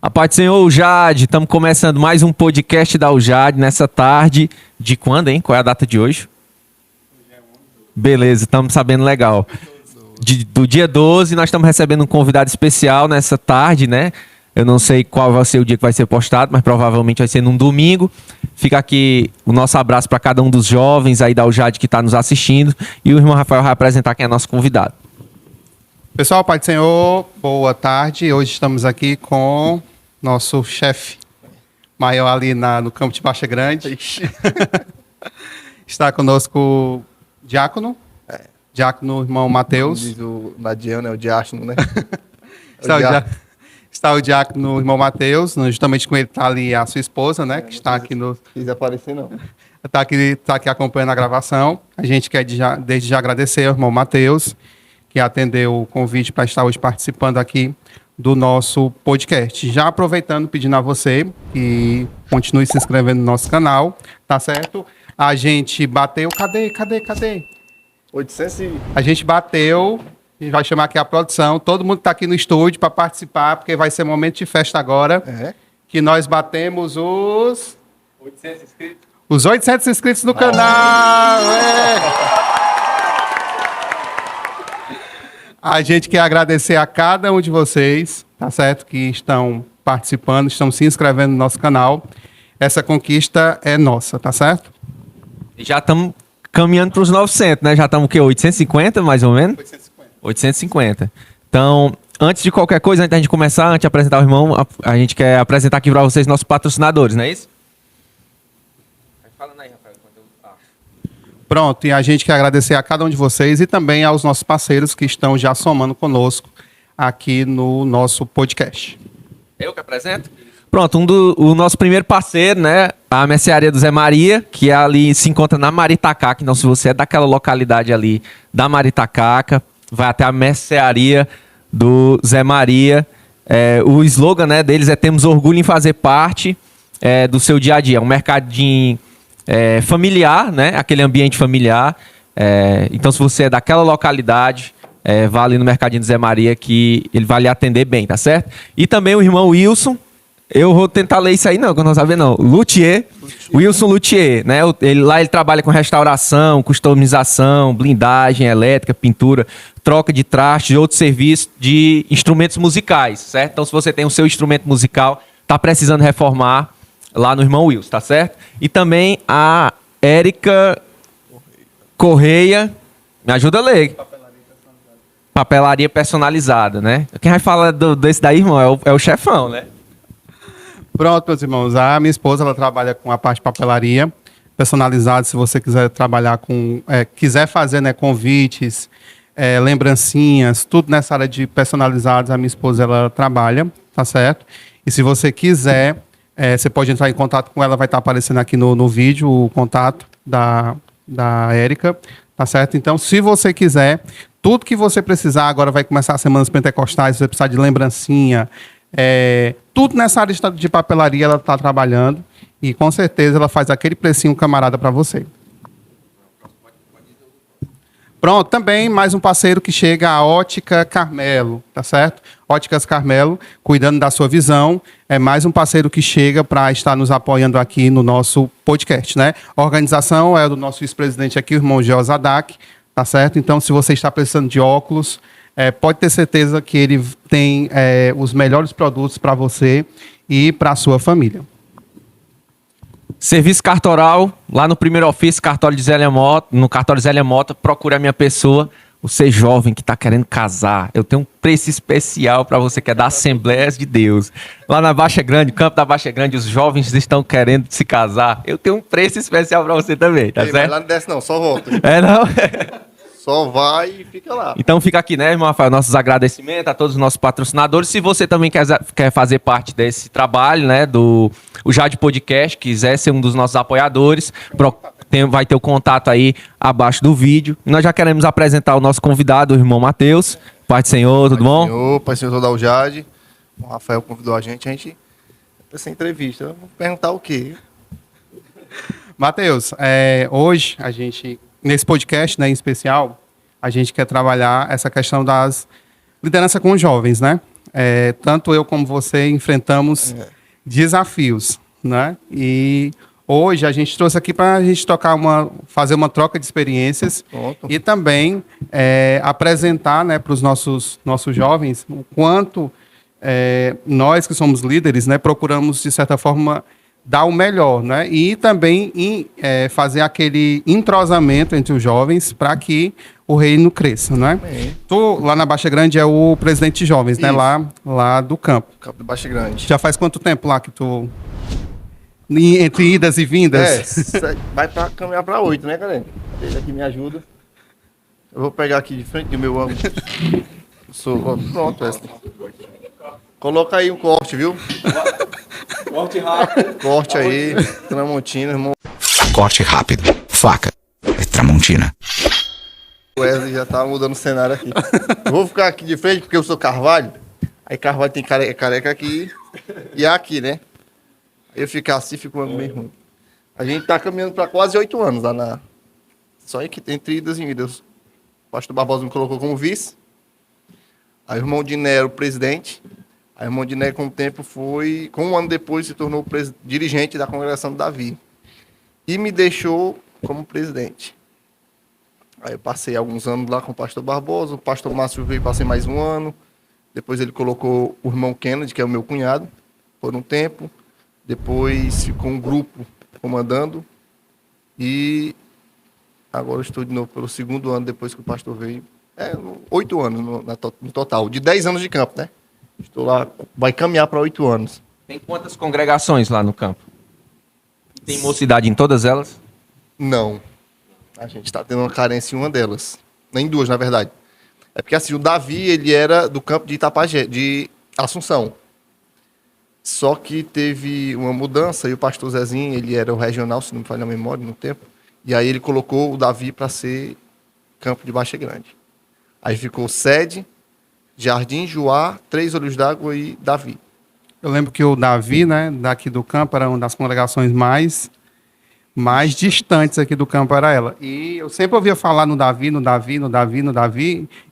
A paz do Senhor, Jade. Estamos começando mais um podcast da UJAD nessa tarde. De quando, hein? Qual é a data de hoje? Beleza, estamos sabendo legal. Do dia 12, nós estamos recebendo um convidado especial nessa tarde, né? Eu não sei qual vai ser o dia que vai ser postado, mas provavelmente vai ser num domingo. Fica aqui o nosso abraço para cada um dos jovens aí da UJAD que está nos assistindo. E o irmão Rafael vai apresentar quem é nosso convidado. Pessoal, Pai do Senhor, boa tarde. Hoje estamos aqui com nosso chefe maior ali no campo de Baixa Grande. Está conosco o diácono, diácono irmão Mateus. Diz o Nadiano, o diácono, né? Está o diácono irmão Mateus, justamente com ele está ali a sua esposa, né? Que está aqui no... Quis aparecer, não. Está aqui acompanhando a gravação. A gente quer desde já agradecer ao irmão Mateus, que atendeu o convite para estar hoje participando aqui do nosso podcast. Já aproveitando, pedindo a você que continue se inscrevendo no nosso canal, tá certo? A gente bateu... Cadê? 800 e... A gente bateu, a gente vai chamar aqui a produção, todo mundo está aqui no estúdio para participar, porque vai ser momento de festa agora, que nós batemos os... 800 inscritos. Os 800 inscritos no canal! A gente quer agradecer a cada um de vocês, tá certo? Que estão participando, estão se inscrevendo no nosso canal. Essa conquista é nossa, tá certo? Já estamos caminhando para os 900, né? Já estamos o quê? 850, mais ou menos? 850. Então, antes de qualquer coisa, antes da gente começar, antes de apresentar o irmão, a gente quer apresentar aqui para vocês nossos patrocinadores, não é isso? Fala aí, Rafael. Pronto, e a gente quer agradecer a cada um de vocês e também aos nossos parceiros que estão já somando conosco aqui no nosso podcast. Eu que apresento? Pronto, o nosso primeiro parceiro, né? A mercearia do Zé Maria, que ali se encontra na Maritacaca. Então, se você é daquela localidade ali da Maritacaca, vai até a mercearia do Zé Maria. O slogan, né, deles é "Temos orgulho em fazer parte do seu dia a dia". É um mercadinho familiar, né? Aquele ambiente familiar. Então, se você é daquela localidade, vá ali no mercadinho do Zé Maria que ele vai lhe atender bem, tá certo? E também o irmão Wilson. Eu vou tentar ler isso aí, não, que eu não sabia, não. Luthier. Wilson Luthier, né? Ele trabalha com restauração, customização, blindagem elétrica, pintura, troca de trastes e outros serviços de instrumentos musicais, certo? Então, se você tem o seu instrumento musical, tá precisando reformar, lá no irmão Wilson, tá certo? E também a Érica Correia. Me ajuda a ler. Papelaria personalizada, né? Quem vai falar desse daí, irmão, é o chefão, né? Pronto, meus irmãos. A minha esposa, ela trabalha com a parte de papelaria personalizada. Se você quiser trabalhar com... quiser fazer, né, convites, lembrancinhas, tudo nessa área de personalizados, a minha esposa, ela trabalha, tá certo? E se você quiser, você pode entrar em contato com ela, vai estar aparecendo aqui no vídeo o contato da Érica, tá certo? Então, se você quiser, tudo que você precisar, agora vai começar as semanas pentecostais, se você precisar de lembrancinha, tudo nessa área de papelaria ela está trabalhando e com certeza ela faz aquele precinho camarada para você. Pronto, também mais um parceiro que chega, a Ótica Carmelo, tá certo? Óticas Carmelo, cuidando da sua visão, é mais um parceiro que chega para estar nos apoiando aqui no nosso podcast, né? A organização é do nosso vice-presidente aqui, o irmão Geozadak, tá certo? Então, se você está precisando de óculos, pode ter certeza que ele tem os melhores produtos para você e para a sua família. Serviço cartoral, lá no primeiro ofício, cartório de Zélia Mota, no cartório Zélia Mota, procure a minha pessoa. Você jovem que está querendo casar, eu tenho um preço especial para você que é da Assembleias de Deus. Lá na Baixa Grande, campo da Baixa Grande, os jovens estão querendo se casar. Eu tenho um preço especial para você também, tá certo? Mas lá não desce não, só volta. Não? Só vai e fica lá. Então fica aqui, né, irmão Rafael, nossos agradecimentos a todos os nossos patrocinadores. Se você também quer fazer parte desse trabalho, né, do Jade Podcast, quiser ser um dos nossos apoiadores, vai ter o contato aí abaixo do vídeo. E nós já queremos apresentar o nosso convidado, o irmão Mateus. Pai do Senhor, tudo bom? Pai do Senhor da UJAD. O Rafael convidou a gente essa entrevista. Vamos perguntar o quê? Mateus, hoje a gente, nesse podcast, né, em especial, a gente quer trabalhar essa questão das liderança com os jovens, né? tanto eu como você enfrentamos desafios, né? E hoje a gente trouxe aqui para a gente fazer uma troca de experiências. Pronto. E também apresentar, né, para os nossos jovens o quanto nós que somos líderes, né, procuramos, de certa forma, dar o melhor, né? E também fazer aquele entrosamento entre os jovens para que o reino cresça, né? Bem. Tu, lá na Baixa Grande, é o presidente de jovens, né? Isso. Lá do campo. Campo de Baixa Grande. Já faz quanto tempo lá que tu... Entre idas e vindas? Vai pra caminhar pra 8, né, galera? Ele aqui me ajuda. Eu vou pegar aqui de frente do meu ângulo. Pronto, Wesley. Coloca aí um corte, viu? Corte rápido. Corte aí, Tramontina, irmão. Corte rápido. Faca. É Tramontina. O Wesley já tá mudando o cenário aqui. Eu vou ficar aqui de frente porque eu sou Carvalho. Aí Carvalho tem careca aqui e aqui, né? Eu ficar assim, fico bem ruim. A gente tá caminhando para quase 8 anos lá na... Só aí que entre idas e vindas. O pastor Barbosa me colocou como vice. Aí o irmão Diné era o presidente. Aí o irmão Diné, com o tempo, foi... Com um ano depois, se tornou dirigente da congregação do Davi. E me deixou como presidente. Aí eu passei alguns anos lá com o pastor Barbosa. O pastor Márcio veio, passei mais um ano. Depois ele colocou o irmão Kennedy, que é o meu cunhado, por um tempo. Depois ficou um grupo comandando. E agora eu estou de novo pelo segundo ano depois que o pastor veio. 8 anos no total. De 10 anos de campo, né? Estou lá, vai caminhar para 8 anos. Tem quantas congregações lá no campo? Tem mocidade em todas elas? Não. A gente está tendo uma carência em uma delas. Nem duas, na verdade. É porque assim, o Davi, ele era do campo de Itapajé, de Assunção. Só que teve uma mudança e o pastor Zezinho, ele era o regional, se não me falha a memória, no tempo. E aí ele colocou o Davi para ser campo de Baixa Grande. Aí ficou Sede, Jardim, Juá, Três Olhos d'Água e Davi. Eu lembro que o Davi, né, daqui do campo, era uma das congregações mais distantes aqui do campo, era ela. E eu sempre ouvia falar no Davi,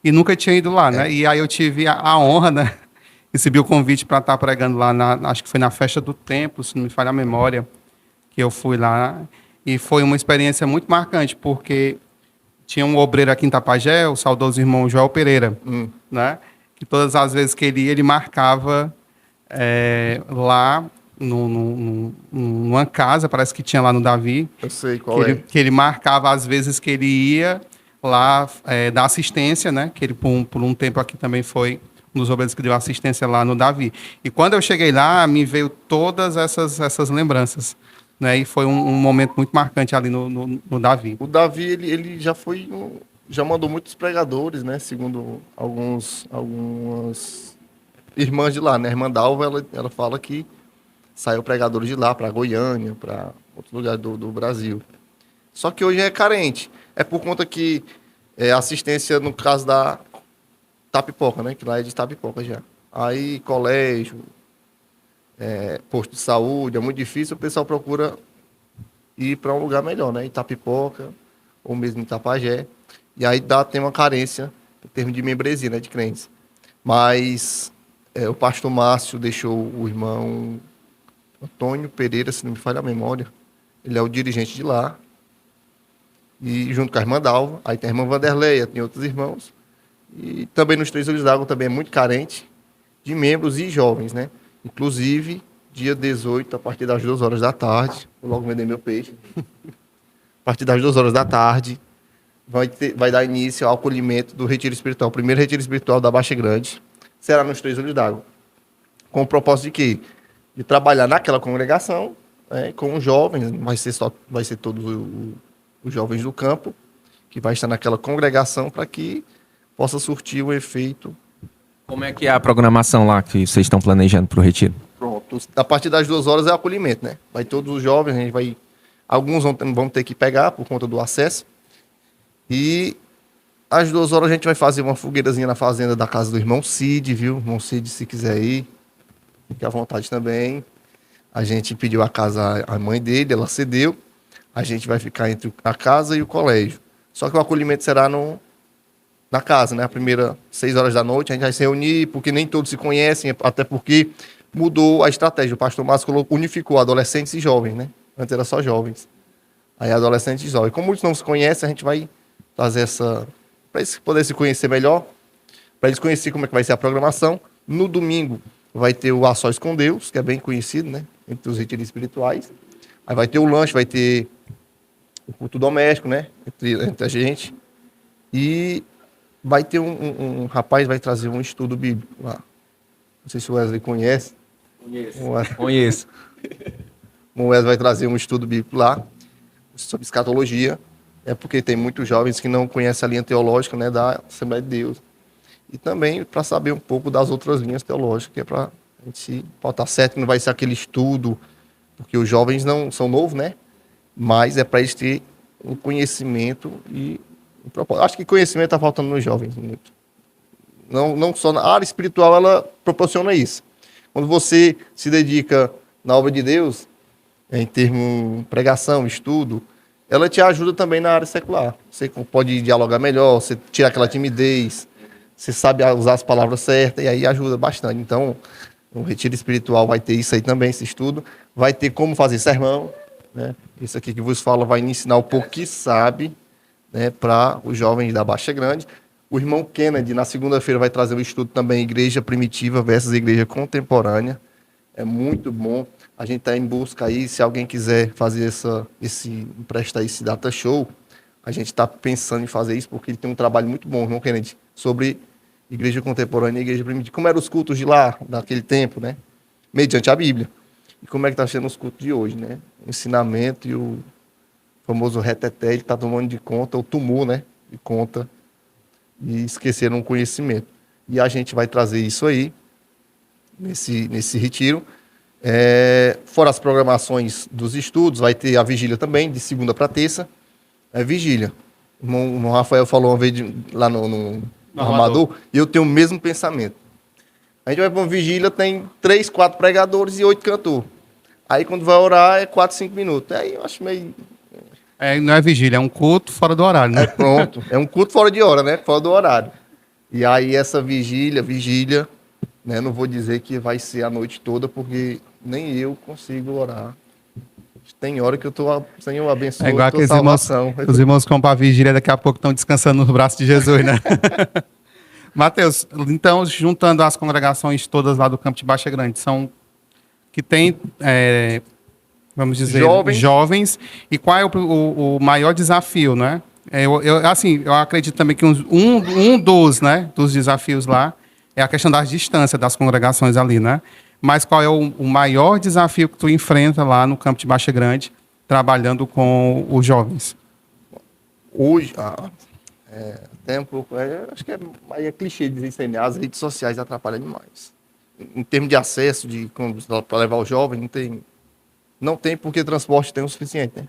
e nunca tinha ido lá, né? E aí eu tive a honra, né? Recebi o convite para estar pregando lá, acho que foi na festa do templo, se não me falha a memória, que eu fui lá. E foi uma experiência muito marcante, porque tinha um obreiro aqui em Itapajé, o saudoso irmão Joel Pereira, né? Que todas as vezes que ele ia, ele marcava lá numa casa, parece que tinha lá no Davi. Eu sei qual que ele marcava as vezes que ele ia lá dar assistência, né? Que ele por um tempo aqui também foi um dos obreiros que deu assistência lá no Davi. E quando eu cheguei lá, me veio todas essas lembranças, né? E foi um momento muito marcante ali no Davi. O Davi, ele já foi... Já mandou muitos pregadores, né? Segundo algumas irmãs de lá, né? A irmã Dalva, ela fala que saiu pregadores de lá, para Goiânia, para outros lugares do Brasil. Só que hoje é carente. É por conta que assistência, no caso da Tapipoca, né? Que lá é de Tapipoca já. Aí, colégio, posto de saúde, é muito difícil, o pessoal procura ir para um lugar melhor, né? Itapipoca, ou mesmo Itapajé. E aí tem uma carência em termos de membresia, né? De crentes. Mas o pastor Márcio deixou o irmão Antônio Pereira, se não me falha a memória. Ele é o dirigente de lá. E junto com a irmã Dalva. Aí tem a irmã Vanderleia, tem outros irmãos. E também nos Três Olhos d'Água também é muito carente de membros e jovens, né? Inclusive, dia 18, a partir das 2 horas da tarde, vou logo vender meu peixe. A partir das 2 horas da tarde, vai dar início ao acolhimento do retiro espiritual. O primeiro retiro espiritual da Baixa Grande será nos Três Olhos d'Água. Com o propósito de quê? De trabalhar naquela congregação, com os jovens, vai ser todos os jovens do campo, que vai estar naquela congregação para que possa surtir o efeito. Como é que é a programação lá que vocês estão planejando para o retiro? Pronto. A partir das 2 horas é o acolhimento, né? Vai todos os jovens, a gente vai... Alguns vão ter que pegar por conta do acesso. E às 2 horas a gente vai fazer uma fogueirazinha na fazenda da casa do irmão Cid, viu? Irmão Cid, se quiser ir, fique à vontade também. A gente pediu a casa à mãe dele, ela cedeu. A gente vai ficar entre a casa e o colégio. Só que o acolhimento será na casa, né? A primeira 6 horas da noite, a gente vai se reunir, porque nem todos se conhecem, até porque mudou a estratégia. O pastor Márcio unificou adolescentes e jovens, né? Antes era só jovens. Aí adolescentes e jovens. Como muitos não se conhecem, a gente vai fazer essa... para eles poderem se conhecer melhor, para eles conhecerem como é que vai ser a programação. No domingo vai ter o A Sós com Deus, que é bem conhecido, né? Entre os retiros espirituais. Aí vai ter o lanche, vai ter o culto doméstico, né? Entre a gente. E vai ter um rapaz, vai trazer um estudo bíblico lá. Não sei se o Wesley conhece. Conheço. O Wesley vai trazer um estudo bíblico lá sobre escatologia. É porque tem muitos jovens que não conhecem a linha teológica, né, da Assembleia de Deus. E também para saber um pouco das outras linhas teológicas, que é para a gente botar certo que não vai ser aquele estudo, porque os jovens não são novos, né? Mas é para eles terem um conhecimento e um propósito. Acho que conhecimento está faltando nos jovens muito. Não só na área espiritual, ela proporciona isso. Quando você se dedica na obra de Deus, em termos de pregação, estudo, ela te ajuda também na área secular. Você pode dialogar melhor, você tira aquela timidez, você sabe usar as palavras certas, e aí ajuda bastante. Então, o retiro espiritual vai ter isso aí também, esse estudo. Vai ter como fazer sermão, né? Isso aqui que vos fala vai ensinar o pouco que sabe, né, para os jovens da Baixa Grande. O irmão Kennedy, na segunda-feira, vai trazer um estudo também, Igreja Primitiva versus Igreja Contemporânea. É muito bom. A gente está em busca aí, se alguém quiser fazer emprestar esse data show, a gente está pensando em fazer isso, porque ele tem um trabalho muito bom, irmão Kennedy, sobre Igreja Contemporânea e Igreja Primitiva. Como eram os cultos de lá, daquele tempo, né? Mediante a Bíblia. E como é que está sendo os cultos de hoje, né? O ensinamento e o famoso reteté, ele está tomando de conta, o tumor, né? De conta, e esqueceram o conhecimento. E a gente vai trazer isso aí, nesse retiro. Fora as programações dos estudos, vai ter a vigília também, de segunda para terça. É vigília. O irmão Rafael falou uma vez lá no Armador, e eu tenho o mesmo pensamento. A gente vai para uma vigília, tem 3, 4 pregadores e 8 cantores. Aí quando vai orar é 4, 5 minutos. Aí eu acho meio... Não é vigília, é um culto fora do horário, né? Pronto. É um culto fora de hora, né? Fora do horário. E aí essa vigília, né? Não vou dizer que vai ser a noite toda, porque nem eu consigo orar. Tem hora que eu tô, Senhor, abençoe, É igual aqueles irmãos, os irmãos que vão para a vigília daqui a pouco estão descansando nos braços de Jesus, né? Mateus, então, juntando as congregações todas lá do Campo de Baixa Grande, são que tem, vamos dizer, jovens. E qual é o maior desafio, né? Eu acredito também que um dos desafios lá é a questão das distâncias das congregações ali, né? Mas qual é o maior desafio que tu enfrenta lá no Campo de Baixa Grande, trabalhando com os jovens? Hoje, até um pouco, acho que é clichê dizer isso aí, né? As redes sociais atrapalham demais. Em termos de acesso, para levar o jovem, não tem porque transporte tem o suficiente, né?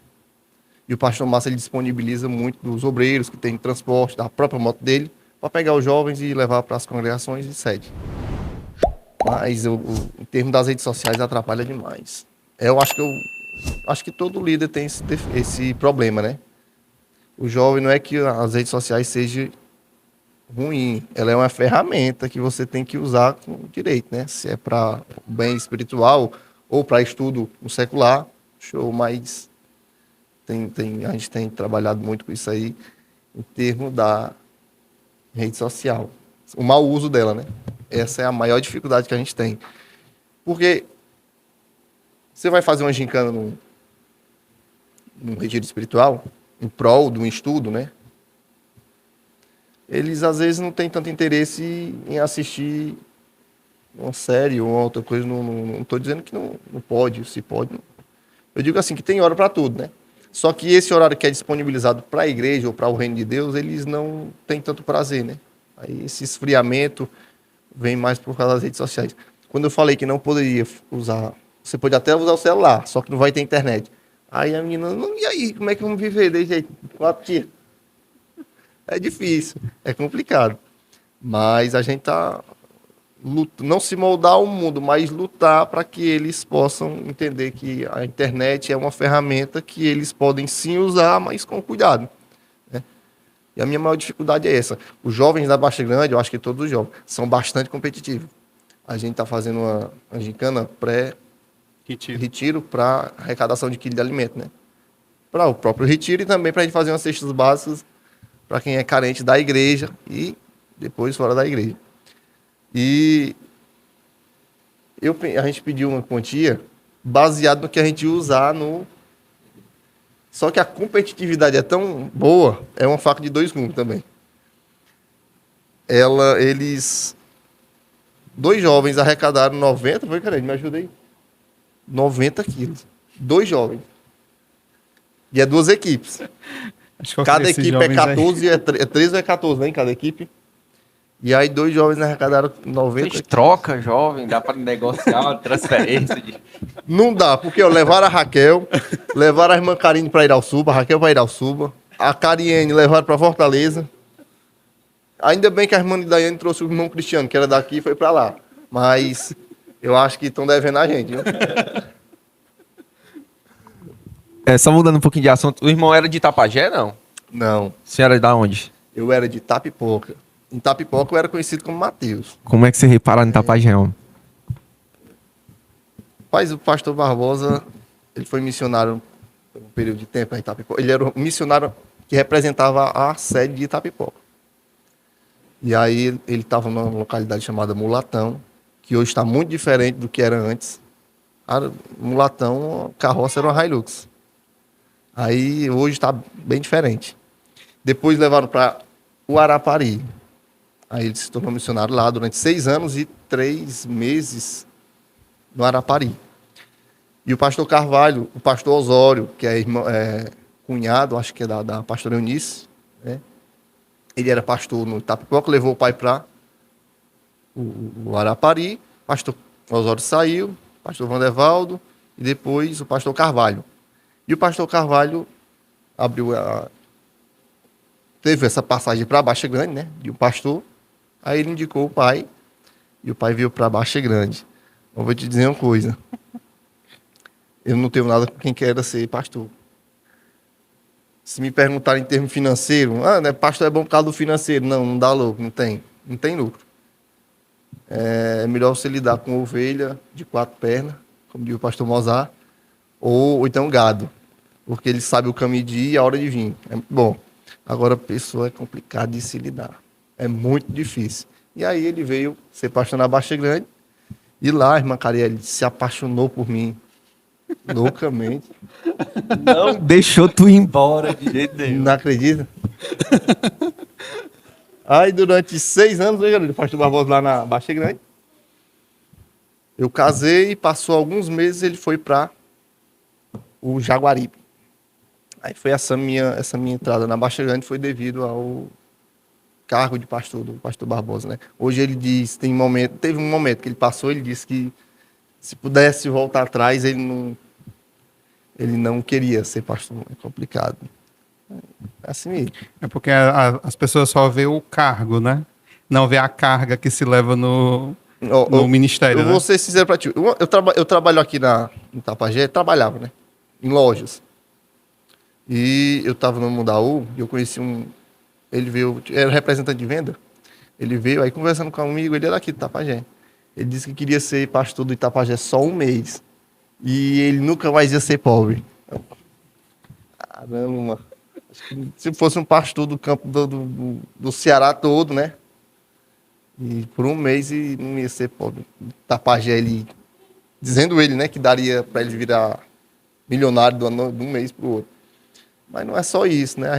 E o pastor Márcio, ele disponibiliza muito dos obreiros que tem transporte, da própria moto dele, para pegar os jovens e levar para as congregações e sede. Mas em termos das redes sociais atrapalha demais. Eu acho que todo líder tem esse problema, né? O jovem não é que as redes sociais sejam ruim, ela é uma ferramenta que você tem que usar com direito, né? Se é para bem espiritual ou para estudo no secular, show, mas a gente tem trabalhado muito com isso aí em termos da rede social. O mau uso dela, né? Essa é a maior dificuldade que a gente tem. Porque você vai fazer uma gincana num retiro espiritual, em prol de um estudo, né? Eles, às vezes, não têm tanto interesse em assistir uma série ou outra coisa. Não estou dizendo que não pode, se pode. Não. Eu digo assim, que tem hora para tudo, né? Só que esse horário que é disponibilizado para a igreja ou para o reino de Deus, eles não têm tanto prazer, né? Aí esse esfriamento vem mais por causa das redes sociais. Quando eu falei que não poderia usar... Você pode até usar o celular, só que não vai ter internet. Aí a menina, e aí, como é que vamos viver desse jeito? 4 dias. É difícil, é complicado. Mas a gente está não se moldar ao mundo, mas lutar para que eles possam entender que a internet é uma ferramenta que eles podem sim usar, mas com cuidado, né? E a minha maior dificuldade é essa. Os jovens da Baixa Grande, eu acho que todos os jovens, são bastante competitivos. A gente está fazendo uma gincana pré-retiro para arrecadação de quilo de alimento, né? Para o próprio retiro e também para a gente fazer umas cestas básicas para quem é carente da igreja e depois fora da igreja. E a gente pediu uma quantia baseado no que a gente ia usar no... Só que a competitividade é tão boa, é uma faca de dois gumes também. Dois jovens arrecadaram 90, foi, cara, me ajuda aí. 90 quilos. Dois jovens. E é duas equipes. Cada equipe é 14, é 13 ou é 14, né, em cada equipe. E aí dois jovens arrecadaram 90 quilos. Troca, jovem, dá para negociar uma transferência. Não dá, porque levaram a Raquel, levaram a irmã Karine para Irauçuba, a Raquel para Irauçuba, a Cariene levaram para Fortaleza. Ainda bem que a irmã de Daiane trouxe o irmão Cristiano, que era daqui e foi para lá. Mas eu acho que estão devendo a gente, viu? Só mudando um pouquinho de assunto, o irmão era de Itapajé, não? Não, A senhora é da onde? eu era de Tapipoca. Em Tapipoca eu era conhecido como Mateus. Como é que você repara em Itapajé, homem? Mas o pastor Barbosa, ele foi missionário por um período de tempo em Itapipoca. Ele era o missionário que representava a sede de Itapipoca. E aí ele estava numa localidade chamada Mulatão, que hoje está muito diferente do que era antes. Mulatão, a carroça era uma Hilux. Aí hoje está bem diferente. Depois levaram para o Arapari. Aí ele se tornou missionário lá durante 6 anos e 3 meses no Arapari. E o pastor Carvalho, o pastor Osório, que é cunhado, acho que é da pastora Eunice, né? Ele era pastor no Itapipoca, levou o pai para o Arapari, o pastor Osório saiu, o pastor Vandevaldo e depois o pastor Carvalho. E o pastor Carvalho teve essa passagem para Baixa Grande, né, de um pastor, aí ele indicou o pai e o pai veio para Baixa Grande. Eu vou te dizer uma coisa, eu não tenho nada com quem queira ser pastor. Se me perguntarem em termos financeiros, né, pastor é bom por causa do financeiro. Não dá lucro, não tem lucro. É melhor você lidar com ovelha de 4 pernas, como diz o pastor Mozart, ou então gado, porque ele sabe o caminho de ir e a hora de vir. É bom. Agora, a pessoa é complicado de se lidar. É muito difícil. E aí ele veio ser pastor na Baixa Grande, e lá a irmã Carielle se apaixonou por mim, loucamente. Não deixou tu ir embora de jeito nenhum. Não acredita? Aí durante 6 anos, o pastor Barbosa lá na Baixa Grande. Eu casei e passou alguns meses ele foi para o Jaguaribe. Aí foi essa minha entrada na Baixa Grande foi devido ao cargo de pastor do pastor Barbosa, né? Hoje ele diz, teve um momento que ele passou, ele disse que se pudesse voltar atrás, ele não queria ser pastor. É complicado. É assim mesmo. É porque as pessoas só vê o cargo, né? Não vê a carga que se leva no ministério. Eu vou ser sincero para ti. Eu trabalho aqui em Itapajé, trabalhava, né? Em lojas. E eu estava no Mundaú e eu conheci ele veio, era representante de venda. Ele veio aí conversando comigo, ele era aqui de Itapajé. Ele disse que queria ser pastor do Itapajé só 1 mês. E ele nunca mais ia ser pobre. Caramba, acho que se fosse um pastor do campo do Ceará todo, né? E por 1 mês e não ia ser pobre. Itapajé, dizendo ele, né, que daria para ele virar milionário de um mês para o outro. Mas não é só isso, né? A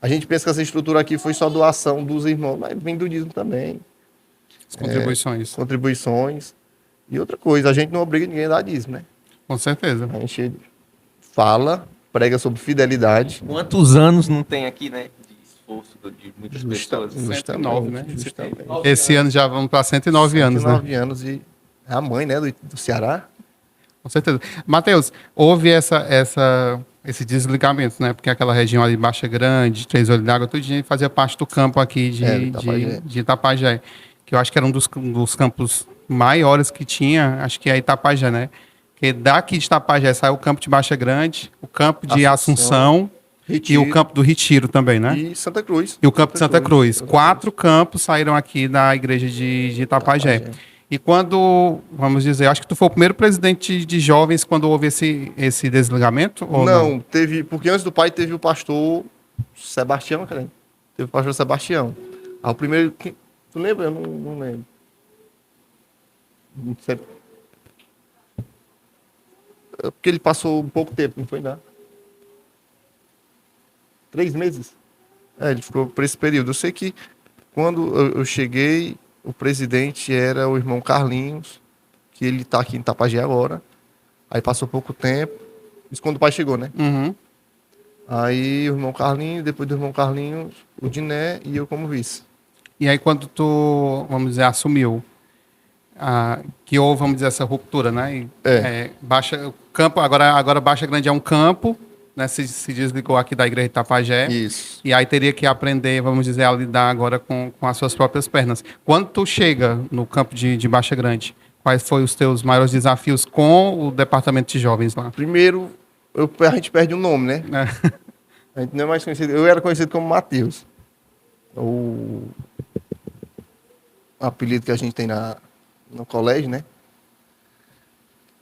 gente pensa que essa estrutura aqui foi só doação dos irmãos, mas vem do dízimo também. As contribuições. Contribuições. E outra coisa, a gente não obriga ninguém a dar dízimo, né? Com certeza. A gente fala, prega sobre fidelidade. Quantos anos não tem aqui, né? De esforço de muitas pessoas. 109, né? Justamente. Esse ano já vamos para 109 anos, né? 109 anos e é a mãe, né, do Ceará. Com certeza. Mateus, houve esse desligamento, né? Porque aquela região ali, Baixa Grande, Três Olhos d'Água, tudo fazia parte do campo aqui de Itapajé. Que eu acho que era um dos campos maiores que tinha, acho que é Itapajé, né? Porque daqui de Itapajé sai o campo de Baixa Grande, o campo de Assunção Retiro. E o campo do Retiro também, né? E Santa Cruz. E o campo de Santa Cruz. 4 campos saíram aqui da igreja de Itapajé. E quando, vamos dizer, acho que tu foi o primeiro presidente de jovens quando houve esse desligamento? Ou Não, teve, porque antes do pai teve o pastor Sebastião, cara. Teve o pastor Sebastião. Ah, o primeiro, tu lembra? Eu não lembro. Não sei. É porque ele passou um pouco tempo, não foi nada. 3 meses. Ele ficou por esse período. Eu sei que quando eu cheguei, o presidente era o irmão Carlinhos, que ele tá aqui em Itapajé agora. Aí passou pouco tempo. Isso quando o pai chegou, né? Uhum. Aí o irmão Carlinhos, depois do irmão Carlinhos, o Diné e eu como vice. E aí quando tu, vamos dizer, assumiu, que houve, vamos dizer, essa ruptura, né? Baixa, o campo, agora Baixa Grande é um campo, né? Se desligou aqui da igreja de Itapajé. Isso. E aí teria que aprender, vamos dizer, a lidar agora com as suas próprias pernas. Quando tu chega no campo de Baixa Grande, quais foram os teus maiores desafios com o departamento de jovens lá? Primeiro, a gente perde o nome, né? É. A gente não é mais conhecido. Eu era conhecido como Matheus. O apelido que a gente tem no colégio, né?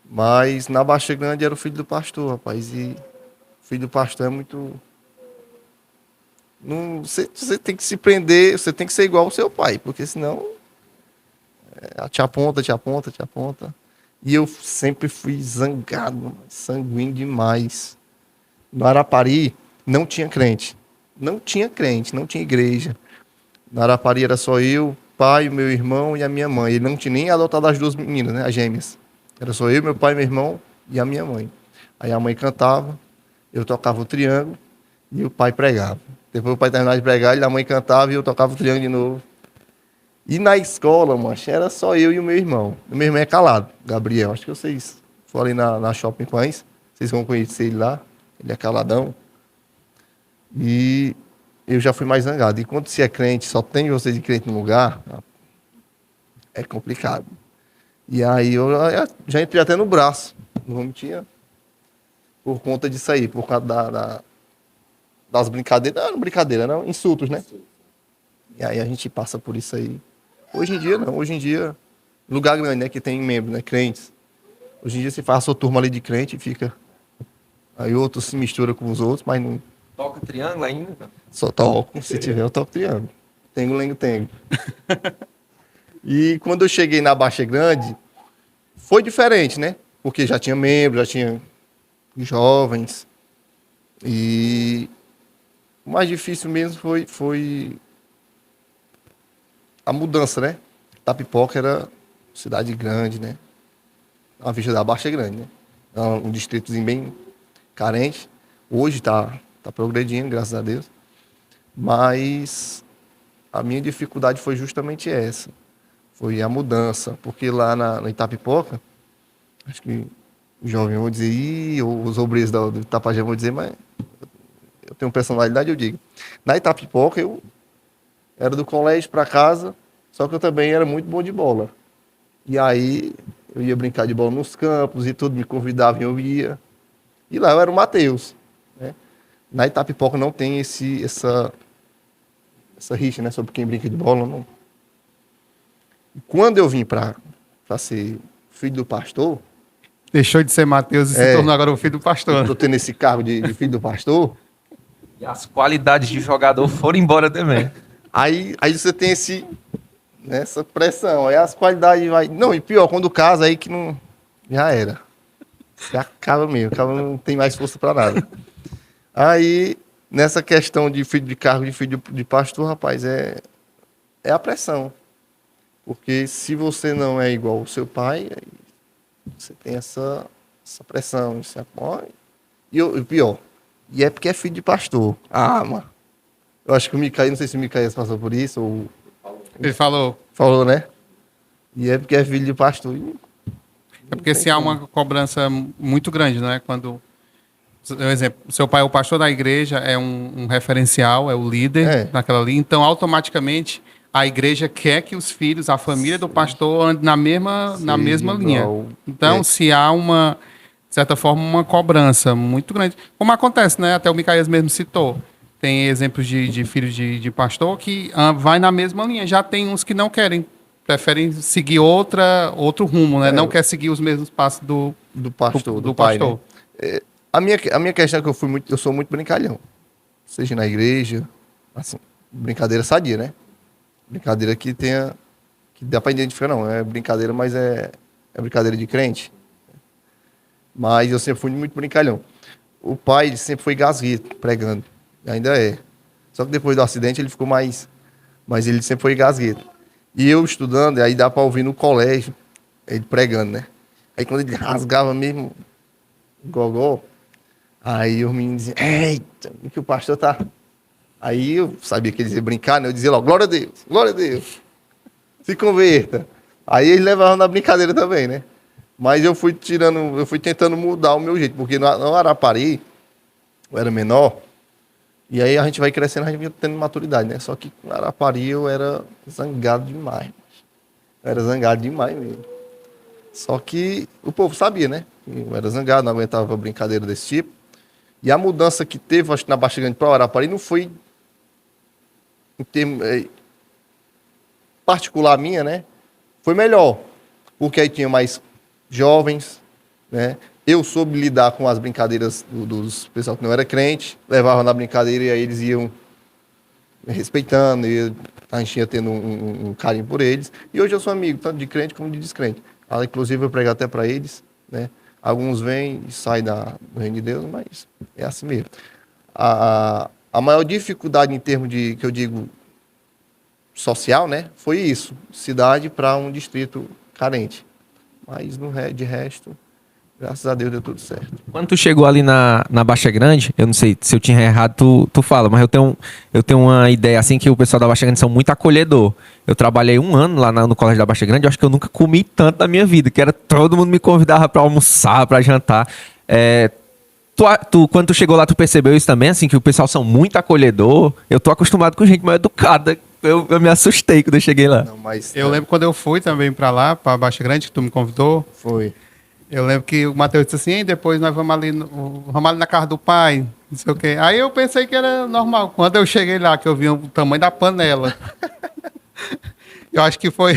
Mas na Baixa Grande era o filho do pastor, rapaz. E o filho do pastor é muito... Não, você tem que se prender, você tem que ser igual ao seu pai, porque senão te aponta. E eu sempre fui zangado, sanguíneo demais. No Arapari não tinha crente. Não tinha igreja. No Arapari era só eu, pai, meu irmão e a minha mãe. Ele não tinha nem adotado as 2 meninas, né, as gêmeas. Era só eu, meu pai, meu irmão e a minha mãe. Aí a mãe cantava, eu tocava o triângulo e o pai pregava. Depois o pai terminava de pregar, a mãe cantava e eu tocava o triângulo de novo. E na escola, mancha, era só eu e o meu irmão. O meu irmão é calado, Gabriel. Acho que vocês foram ali na Shopping Pães. Vocês vão conhecer ele lá. Ele é caladão. E eu já fui mais zangado. E quando você é crente, só tem você de crente no lugar, é complicado. E aí eu já entrei até no braço. Não vou mentir. Por conta disso aí, por causa das brincadeiras. Não, brincadeira, não. Insultos, né? E aí a gente passa por isso aí. Hoje em dia, não. Hoje em dia, lugar grande, né? Que tem membros, né? Crentes. Hoje em dia você faz a sua turma ali de crente e fica... Aí outros se mistura com os outros, mas não... Toca triângulo ainda? Só toco. Se tiver, eu toco triângulo. Tengo, lengo, tengo. E quando eu cheguei na Baixa Grande, foi diferente, né? Porque já tinha membros, já tinha jovens. E o mais difícil mesmo foi a mudança, né? Tapipoca era cidade grande, né? A vista da Baixa Grande, né? É um distritozinho bem carente. Hoje tá progredindo, graças a Deus. Mas a minha dificuldade foi justamente essa. Foi a mudança. Porque lá na Itapipoca, acho que os jovens vão dizer, ou os obreiros do Itapajé vão dizer, mas eu tenho personalidade, eu digo. Na Itapipoca, eu era do colégio para casa, só que eu também era muito bom de bola. E aí, eu ia brincar de bola nos campos e tudo, me convidavam e eu ia. E lá eu era o Matheus, né? Na Itapipoca não tem essa rixa, né, sobre quem brinca de bola, não. E quando eu vim para ser filho do pastor... Deixou de ser Matheus e se tornou agora o filho do pastor. Estou tendo esse cargo de filho do pastor. E as qualidades de jogador foram embora também. Aí você tem essa pressão, aí as qualidades vai... Não, e pior, quando casa aí que não... Já era. Você acaba mesmo, não tem mais força para nada. Aí, nessa questão de filho de cargo, de filho de pastor, rapaz, é a pressão. Porque se você não é igual ao seu pai, você tem essa pressão, esse apoio. E o pior, e é porque é filho de pastor. Ah, mano. Eu acho que o Micael, não sei se o Micael passou por isso, ou... Ele falou. Falou, né? E é porque é filho de pastor. É porque se há uma cobrança muito grande, né? Quando, por exemplo, seu pai é o pastor da igreja, é um referencial, é o líder naquela linha, então automaticamente a igreja quer que os filhos, a família do pastor ande na mesma linha. Então, se há de certa forma, uma cobrança muito grande. Como acontece, né? Até o Micaías mesmo citou. Tem exemplos de filhos de pastor que vai na mesma linha. Já tem uns que não querem, preferem seguir outro rumo, né? Não quer seguir os mesmos passos Do pastor, do pai, pastor. né? A minha questão é que eu sou muito brincalhão. Seja na igreja, assim, brincadeira sadia, né? Brincadeira que dá pra identificar, não. É brincadeira, mas é brincadeira de crente. Mas eu sempre fui muito brincalhão. O pai ele sempre foi gasguito, pregando. Ainda é. Só que depois do acidente ele ficou mais. Mas ele sempre foi gasguito. E eu estudando, aí dá pra ouvir no colégio, ele pregando, né? Aí quando ele rasgava mesmo o gogó, aí os meninos diziam: eita, o que o pastor tá. Aí eu sabia que eles iam brincar, né? Eu dizia logo: glória a Deus, glória a Deus. Se converta. Aí eles levavam na brincadeira também, né? Mas eu fui tentando mudar o meu jeito, porque no Arapari, eu era menor, e aí a gente vai crescendo, a gente vai tendo maturidade, né? Só que no Arapari eu era zangado demais. Eu era zangado demais mesmo. Só que o povo sabia, né? Eu era zangado, não aguentava brincadeira desse tipo. E a mudança que teve, acho que na Baixa Grande para o Arapari, não foi em termos particular minha, né? Foi melhor, porque aí tinha mais jovens, né? Eu soube lidar com as brincadeiras dos pessoal que não era crente, levava na brincadeira e aí eles iam respeitando, e a gente ia tendo um carinho por eles. E hoje eu sou amigo, tanto de crente como de descrente. Inclusive eu prego até para eles, né? Alguns vêm e saem do reino de Deus, mas é assim mesmo. A maior dificuldade em termos de, que eu digo, social, né? Foi isso. Cidade para um distrito carente. Mas de resto, graças a Deus deu tudo certo. Quando tu chegou ali na Baixa Grande, eu não sei se eu tinha errado, tu fala, mas eu tenho uma ideia assim que o pessoal da Baixa Grande são muito acolhedor. Eu trabalhei 1 ano lá no Colégio da Baixa Grande, eu acho que eu nunca comi tanto na minha vida, que era todo mundo me convidava pra almoçar, pra jantar. Quando tu chegou lá, tu percebeu isso também, assim, que o pessoal são muito acolhedor? Eu tô acostumado com gente mais educada. Eu me assustei quando eu cheguei lá. Não, mas Eu lembro quando eu fui também pra lá, pra Baixa Grande, que tu me convidou. foi. Eu lembro que o Matheus disse assim: "Ei, depois nós vamos ali na casa do pai, não sei o quê." Aí eu pensei que era normal. Quando eu cheguei lá, que eu vi o tamanho da panela, eu acho que foi.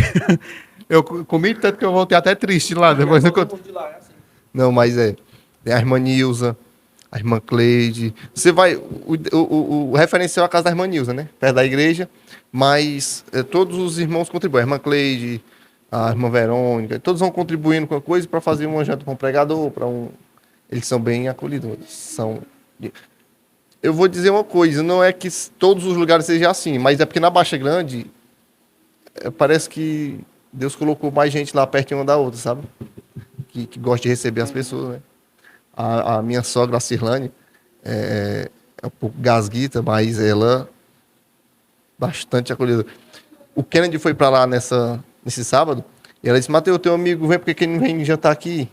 Eu comi tanto que eu voltei até triste lá. Depois eu... Não, mas tem a irmã Nilza, a irmã Cleide. Você vai. O referencial é a casa da irmã Nilza, né? Perto da igreja. Mas todos os irmãos contribuem. A irmã Cleide, a irmã Verônica, todos vão contribuindo com a coisa para fazer uma janta para um pregador, Eles são bem acolhedores. Eu vou dizer uma coisa, não é que todos os lugares sejam assim, mas é porque na Baixa Grande parece que Deus colocou mais gente lá perto uma da outra, sabe? Que gosta de receber as pessoas, né? A minha sogra, a Cirlane, é um pouco gasguita, mas ela bastante acolhedora. O Kennedy foi para lá nesse sábado, e ela disse: Mateus, teu amigo vem, porque ele não vem jantar aqui?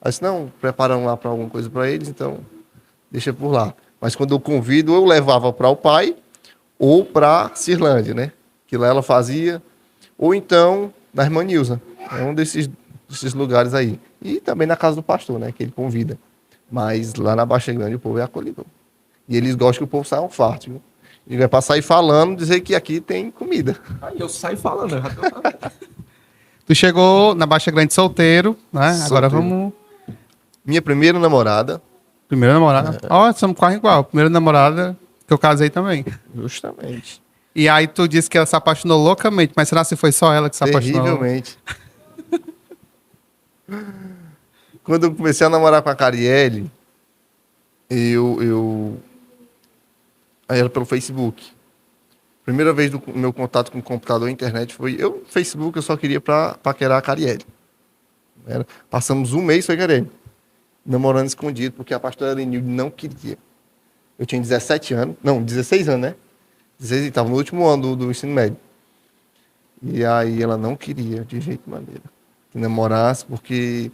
Eu disse: não, preparam lá para alguma coisa para eles, então deixa por lá. Mas quando eu convido, eu levava para o pai ou para Cirlândia, né? Que lá ela fazia, ou então na irmã Nilza. É um desses lugares aí. E também na casa do pastor, né? Que ele convida. Mas lá na Baixa Grande o povo é acolhedor. E eles gostam que o povo saia um farto, viu? E vai passar aí falando, dizer que aqui tem comida. Aí eu saio falando, eu já tô falando. Tu chegou na Baixa Grande solteiro, né? Solteiro. Agora vamos... Minha primeira namorada. Primeira namorada. Ó, somos quase igual. Primeira namorada que eu casei também. Justamente. E aí tu disse que ela se apaixonou loucamente, mas será que foi só ela que se apaixonou? Terrivelmente. Quando eu comecei a namorar com a Carielle, aí era pelo Facebook. Primeira vez do meu contato com o computador e internet foi... Facebook, eu só queria pra paquerar a Carielle. Passamos 1 mês, foi querer. Namorando escondido, porque a pastora Elenilde não queria. Eu tinha 17 anos. Não, 16 anos, né? 16, estava no último ano do ensino médio. E aí ela não queria, de jeito maneira, que namorasse, porque...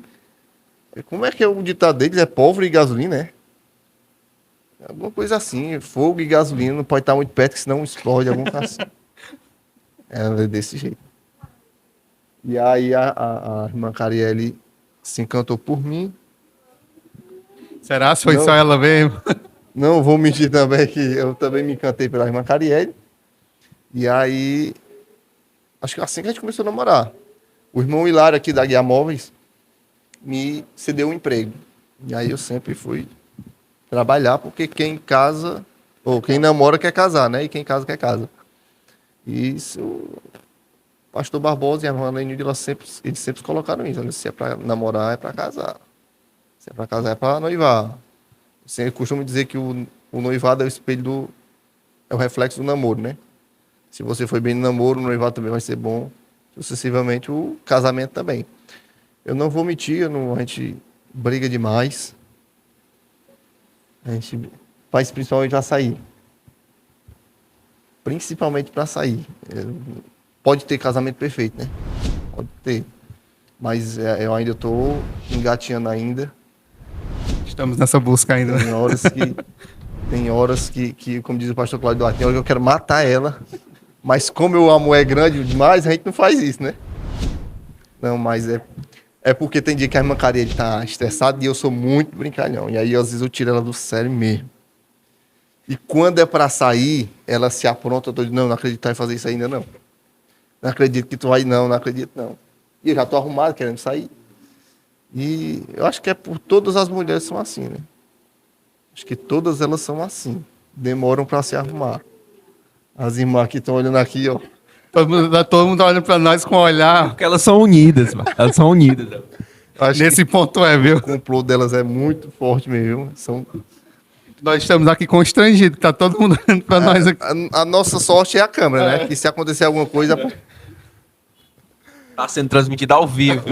Como é que é o ditado deles? É pólvora e gasolina, né? Alguma coisa assim. Fogo e gasolina não pode estar muito perto, que senão explode, alguma coisa assim. Ela é desse jeito. E aí a irmã Carielle se encantou por mim. Será? Foi Não. só ela mesmo? Não vou mentir também que eu também me encantei pela irmã Carielle. E aí, acho que assim que a gente começou a namorar, o irmão Hilário aqui da Guia Móveis me cedeu um emprego. E aí eu sempre fui trabalhar, porque quem casa, ou quem namora quer casar, né? E quem casa quer casa. E isso, o pastor Barbosa e a irmã Lenilde, eles sempre colocaram isso. Olha, se é para namorar, é para casar. Se é para casar, é para noivar. Você costuma dizer que o noivado é o espelho é o reflexo do namoro, né? Se você foi bem no namoro, o noivado também vai ser bom. Sucessivamente, o casamento também. Eu não vou mentir, a gente briga demais. A gente faz principalmente para sair. Principalmente para sair. Pode ter casamento perfeito, né? Pode ter. Mas eu ainda estou engateando ainda. Estamos nessa busca ainda. Tem horas que, como diz o pastor Cláudio Duarte, tem horas que eu quero matar ela. Mas como o amor é grande demais, a gente não faz isso, né? Não, mas é porque tem dia que a irmã Carielle tá estressada e eu sou muito brincalhão. E aí, às vezes, eu tiro ela do sério mesmo. E quando é pra sair, ela se apronta, eu tô dizendo, não acredito que tu vai fazer isso ainda, não. Não acredito que tu vai, não acredito, não. E eu já tô arrumado, querendo sair. E eu acho que é por todas as mulheres são assim, né? Acho que todas elas são assim. Demoram pra se arrumar. As irmãs que estão olhando aqui, ó. Todo mundo olhando pra nós com um olhar. Porque elas são unidas, mano. Elas são unidas. Acho Nesse que ponto viu? o complô delas é muito forte mesmo. Nós estamos aqui constrangidos, tá todo mundo olhando pra nós aqui. A nossa sorte é a câmera, né? Que se acontecer alguma coisa. Tá sendo transmitido ao vivo.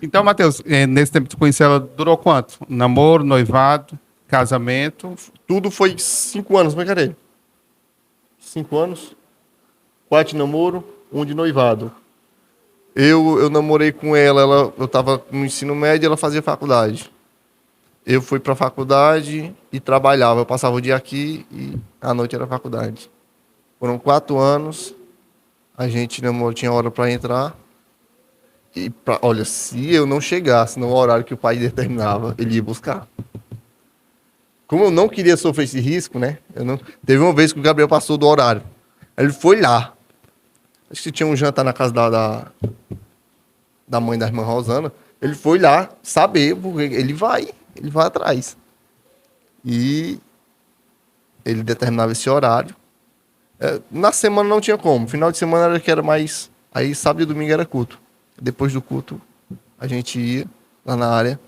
Então, Matheus, nesse tempo que tu conheceu ela, durou quanto? Namoro, noivado, casamento? Tudo foi 5 anos, brincadeira. 5 anos. 4 de namoro, 1 de noivado. Eu namorei com ela, eu estava no ensino médio, ela fazia faculdade. Eu fui para a faculdade e trabalhava. Eu passava o dia aqui e à noite era faculdade. Foram 4 anos. A gente namorou, tinha hora para entrar. E olha, se eu não chegasse no horário que o pai determinava, ele ia buscar. Como eu não queria sofrer esse risco, né? Teve uma vez que o Gabriel passou do horário. Ele foi lá. Acho que tinha um jantar na casa da mãe da irmã Rosana. Ele foi lá saber, porque ele vai atrás. E ele determinava esse horário. Na semana não tinha como. Final de semana era que era mais. Aí sábado e domingo era culto. Depois do culto, a gente ia lá na área,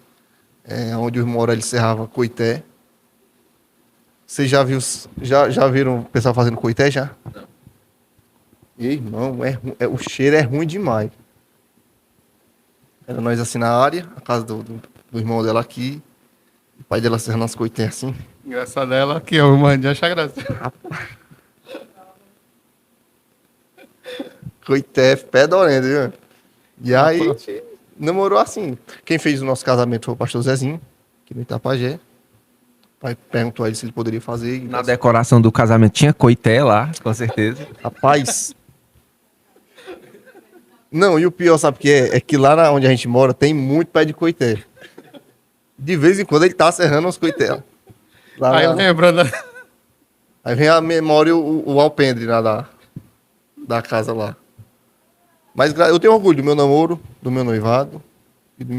onde o irmão Aurélio serrava coité. Vocês já viram o pessoal fazendo coité já? Não. E, irmão, o cheiro é ruim demais. Era nós assim na área, a casa do irmão dela aqui, o pai dela serrando as coité assim. Engraçado ela aqui, ó, mano, de achar graça. Coité, fedorento, viu? E aí, a gente namorou assim. Quem fez o nosso casamento foi o pastor Zezinho, aqui no Itapajé. O pai perguntou a ele se ele poderia fazer. Na decoração do casamento tinha coité lá, com certeza. Rapaz. Não, e o pior, sabe o que é? É que lá onde a gente mora tem muito pé de coité. De vez em quando ele tá serrando uns coité. Aí lembra, né? Aí vem a memória o alpendre lá da casa lá. Mas eu tenho orgulho do meu namoro, do meu noivado e do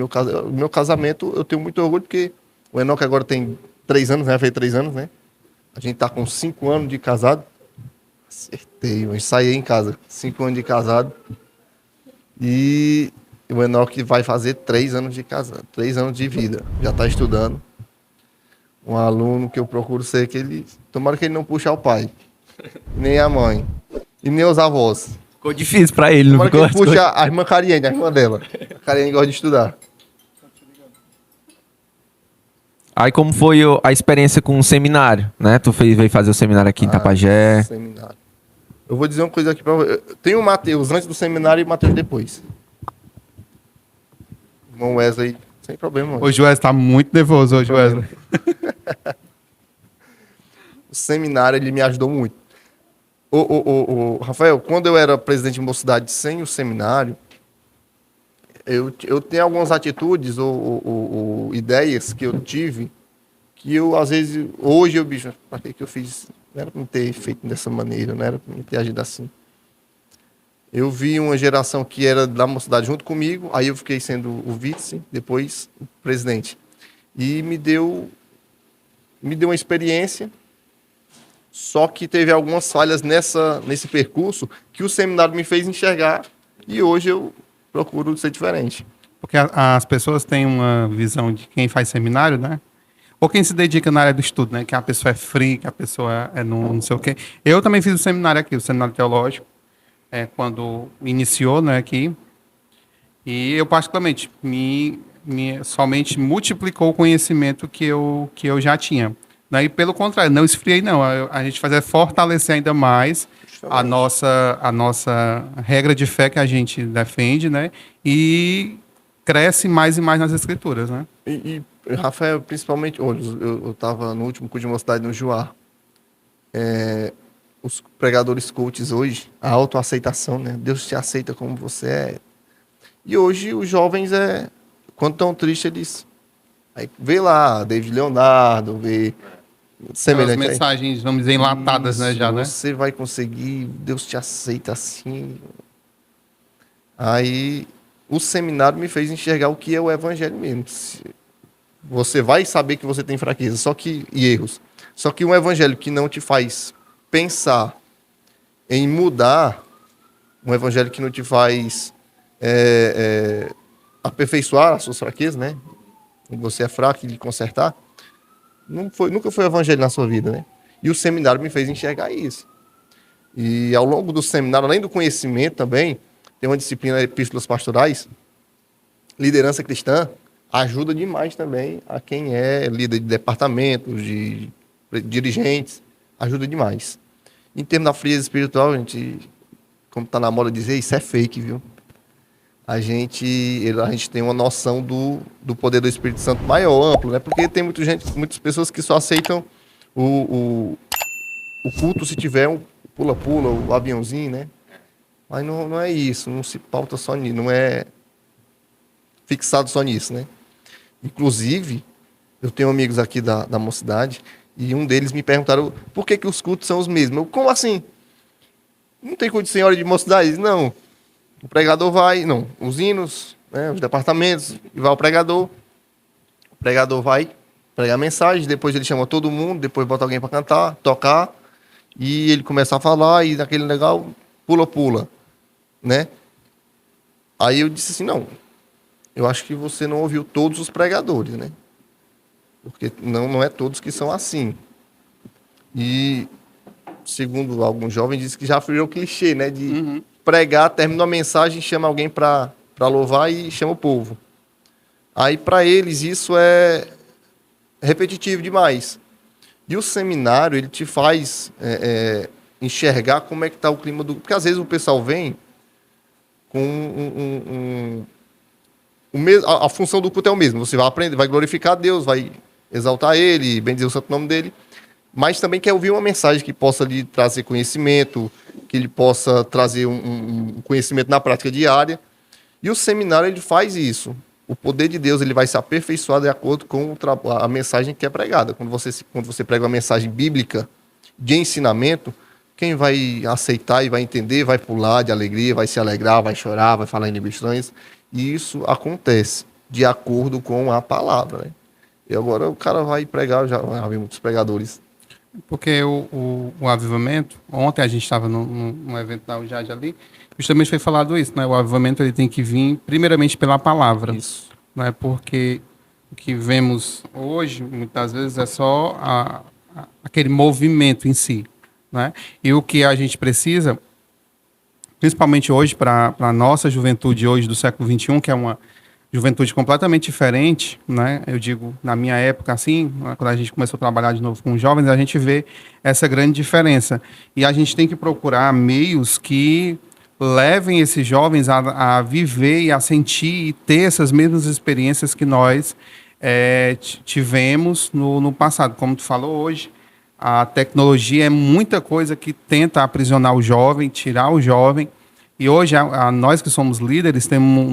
meu casamento. Eu tenho muito orgulho porque o Enoque agora tem 3 anos, né? Fez 3 anos, né? A gente tá com 5 anos de casado. Acertei, mas saí em casa. 5 anos de casado. E o Enoque vai fazer 3 anos de casado, 3 anos de vida. Já tá estudando. Um aluno que eu procuro ser que ele... Tomara que ele não puxe ao pai. Nem a mãe. E nem os avós. Ficou difícil pra ele, não ficou? Puxa a irmã Cariene, a irmã dela. A Cariene gosta de estudar. Aí como foi a experiência com o seminário, né? Tu veio fazer o seminário aqui em Itapajé. Seminário. Eu vou dizer uma coisa aqui pra você. Tem o Matheus antes do seminário e o Matheus depois. Irmão Wesley, sem problema. Mano. Hoje o Wesley tá muito nervoso hoje, Wesley. O seminário, ele me ajudou muito. Rafael, quando eu era presidente de mocidade sem o seminário, Eu tenho algumas atitudes ou ideias que eu tive que eu, às vezes, hoje eu, bicho, pra que eu fiz? Não era pra me ter feito dessa maneira, não era pra me ter agido assim. Eu vi uma geração que era da mocidade junto comigo, aí eu fiquei sendo o vice, depois o presidente. E me deu uma experiência, só que teve algumas falhas nesse percurso que o seminário me fez enxergar e hoje eu procuro ser diferente. Porque as pessoas têm uma visão de quem faz seminário, né? Ou quem se dedica na área do estudo, né? Que a pessoa é free, que a pessoa é não sei o quê. Eu também fiz o seminário aqui, o seminário teológico, quando iniciou, né, aqui. E eu, particularmente, somente multiplicou o conhecimento que eu já tinha. E pelo contrário, não esfriei, não. A gente fazia fortalecer ainda mais a nossa regra de fé que a gente defende, né? E cresce mais e mais nas escrituras, né? E Rafael, principalmente, olha, eu estava no último curso de mocidade no Juá. Os pregadores coaches hoje, a autoaceitação, né? Deus te aceita como você é. E hoje os jovens, quando estão tristes, eles... Aí vê lá, David Leonardo, vê... Semelhante as mensagens, vamos dizer, enlatadas, né? Já, né? Você vai conseguir, Deus te aceita assim. Aí o seminário me fez enxergar o que é o evangelho mesmo. Você vai saber que você tem fraqueza e erros. Só que um evangelho que não te faz pensar em mudar, um evangelho que não te faz aperfeiçoar as suas fraquezas, né? Você é fraco e lhe consertar. Nunca foi o evangelho na sua vida, né? E o seminário me fez enxergar isso. E ao longo do seminário, além do conhecimento também, tem uma disciplina de epístolas pastorais, liderança cristã, ajuda demais também a quem é líder de departamentos, de dirigentes, ajuda demais. Em termos da frieza espiritual, a gente, como está na moda dizer, isso é fake, viu? A gente tem uma noção do poder do Espírito Santo maior, amplo, né? Porque tem muitas pessoas que só aceitam o culto se tiver um pula-pula, o aviãozinho, né? Mas não é isso, não se pauta só nisso, não é fixado só nisso, né? Inclusive, eu tenho amigos aqui da mocidade e um deles me perguntaram por que os cultos são os mesmos. Eu, como assim? Não tem culto de senhora de mocidade? Não. O pregador vai, não, os hinos, né, os departamentos, e vai o pregador vai pregar a mensagem, depois ele chama todo mundo, depois bota alguém para cantar, tocar, e ele começa a falar, e naquele legal, pula, né? Aí eu disse assim, não, eu acho que você não ouviu todos os pregadores, né? Porque não é todos que são assim. E, segundo alguns jovens, diz que já virou clichê, né? De pregar, termina a mensagem, chama alguém para louvar e chama o povo. Aí, para eles, isso é repetitivo demais. E o seminário, ele te faz enxergar como é que está o clima do... Porque, às vezes, o pessoal vem com a função do culto é o mesmo. Você vai aprender, vai glorificar Deus, vai exaltar Ele, bendizer o santo nome dele, mas também quer ouvir uma mensagem que possa lhe trazer conhecimento, que ele possa trazer um conhecimento na prática diária. E o seminário, ele faz isso. O poder de Deus, ele vai se aperfeiçoar de acordo com a mensagem que é pregada. Quando você prega uma mensagem bíblica de ensinamento, quem vai aceitar e vai entender, vai pular de alegria, vai se alegrar, vai chorar, vai falar em línguas estranhas. E isso acontece de acordo com a palavra, né? E agora o cara vai pregar, já vi muitos pregadores. Porque o avivamento, ontem a gente estava num evento da UJAD ali, justamente foi falado isso, né? O avivamento, ele tem que vir primeiramente pela palavra. Isso. Né? Porque o que vemos hoje, muitas vezes, é só aquele movimento em si. Né? E o que a gente precisa, principalmente hoje, para a nossa juventude hoje do século XXI, que é uma juventude completamente diferente, né? Eu digo, na minha época, assim, quando a gente começou a trabalhar de novo com os jovens, a gente vê essa grande diferença. E a gente tem que procurar meios que levem esses jovens a viver e a sentir e ter essas mesmas experiências que nós tivemos no passado. Como tu falou hoje, a tecnologia é muita coisa que tenta aprisionar o jovem, tirar o jovem, E hoje, nós que somos líderes, temos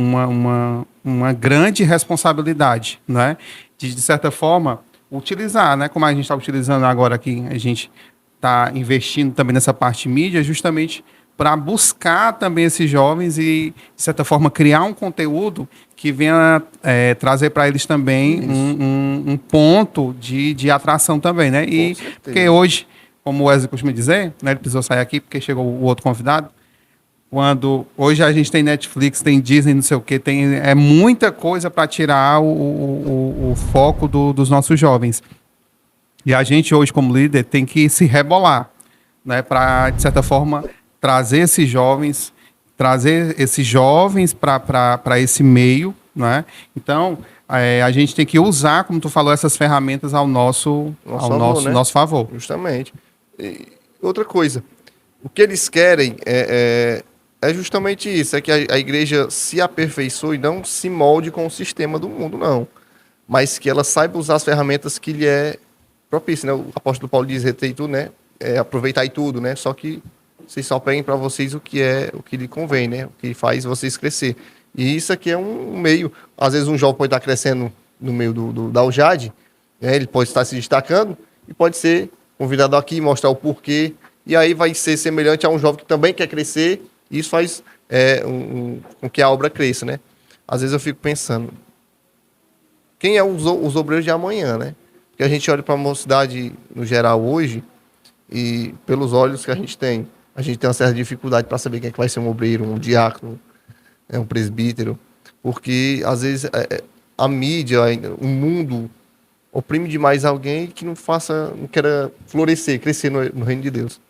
uma grande responsabilidade, né? De certa forma, utilizar, né? Como a gente está utilizando agora aqui, a gente está investindo também nessa parte mídia, justamente para buscar também esses jovens e, de certa forma, criar um conteúdo que venha trazer para eles também um ponto de atração também, né? E porque hoje, como o Wesley costuma dizer, né? Ele precisou sair aqui porque chegou o outro convidado. Quando hoje a gente tem Netflix, tem Disney, não sei o que, tem muita coisa para tirar o foco dos nossos jovens. E a gente hoje, como líder, tem que se rebolar, né? Para, de certa forma, trazer esses jovens para esse meio, né? Então, a gente tem que usar, como tu falou, essas ferramentas ao nosso favor. Justamente. E outra coisa, o que eles querem é justamente isso, é que a igreja se aperfeiçoe e não se molde com o sistema do mundo, não. Mas que ela saiba usar as ferramentas que lhe é propício, né? O apóstolo Paulo diz, retei tudo, né? Aproveitar tudo, né? Só que vocês só peguem para vocês o que lhe convém, né? O que faz vocês crescer. E isso aqui é um meio. Às vezes um jovem pode estar crescendo no meio da UJAD, né? Ele pode estar se destacando e pode ser convidado aqui, mostrar o porquê. E aí vai ser semelhante a um jovem que também quer crescer. E isso faz com que a obra cresça, né? Às vezes eu fico pensando, quem é os obreiros de amanhã, né? Porque a gente olha para a mocidade no geral hoje e pelos olhos que a gente tem uma certa dificuldade para saber quem é que vai ser um obreiro, um diácono, um presbítero, porque às vezes a mídia, o mundo oprime demais alguém que não queira florescer, crescer no reino de Deus.